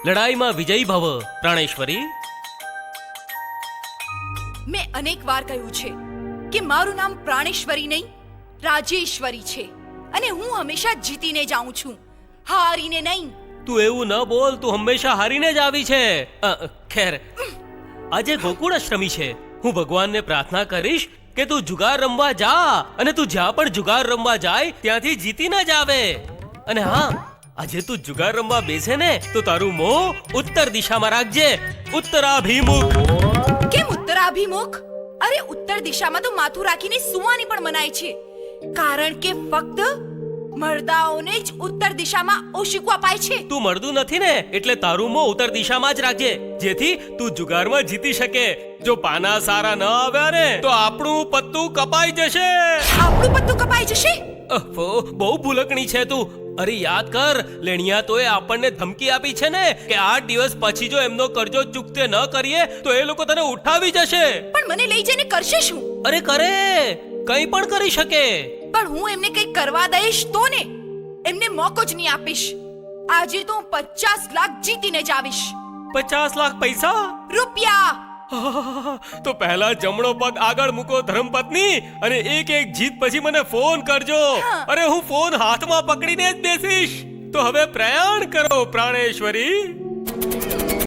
લડાઈમાં વિજયી ભવ પ્રાણેશ્વરી. મેં અનેક વાર કહ્યું છે કે મારું નામ પ્રાણેશ્વરી નહીં રાજેશ્વરી છે અને હું હંમેશા જીતીને જાઉં છું, હારીને નહીં. તું એવું ન બોલ, તું હંમેશા હારીને જ આવી છે. ખેર, આજે ગોકુળ અષ્ટમી છે. હું ભગવાનને પ્રાર્થના કરીશ કે તું જુગાર રમવા જા અને તું જ્યાં પણ જુગાર રમવા જાય ત્યાંથી જીતીને જ આવે. અને હા, આજે તું જુગાર રમવા બેસે ને તો તારું મોં ઉત્તર દિશામાં રાખજે, ઉત્તરાભિમુખ. કેમ ઉત્તરાભિમુખ? અરે ઉત્તર દિશામાં તો માથું રાખીને સૂવાની પણ મનાય છે, કારણ કે ફક્ત મર્દાઓને જ ઉત્તર દિશામાં ઓશિકું અપાય છે. તું મળદું નથી ને, એટલે તારું મોં ઉત્તર દિશામાં જ રાખજે, જેથી તું જુગારમાં જીતી શકે. જો પાના સારા ન આવ્યા ને તો આપણું પત્તું કપાઈ જશે. આપણું પત્તું કપાઈ જશે? અહો, બહુ ભૂલકણી છે તું. અરે યાદ કર, લેણિયાતોએ આપણને ધમકી આપી છે ને કે 8 દિવસ પછી જો એમનો કરજો ચૂકતે ન કરીએ તો એ લોકો તને ઉઠાવી જશે. પણ મને લઈ જઈને કરશે શું? અરે કરે, કંઈ પણ કરી શકે. પણ હું એમને કંઈક કરવા દઈશ તો ને, એમને મોકો જ નહીં આપીશ. આજે તો હું 50 લાખ જીતીને જ આવીશ. 50 લાખ પૈસા? રૂપિયા. તો પહેલા જમણો પગ આગળ મૂકો ધર્મપત્ની, અને એક એક જીત પછી મને ફોન કરજો. અરે હું ફોન હાથમાં પકડીને જ બેસીશ. તો હવે પ્રયાણ કરો પ્રાણેશ્વરી.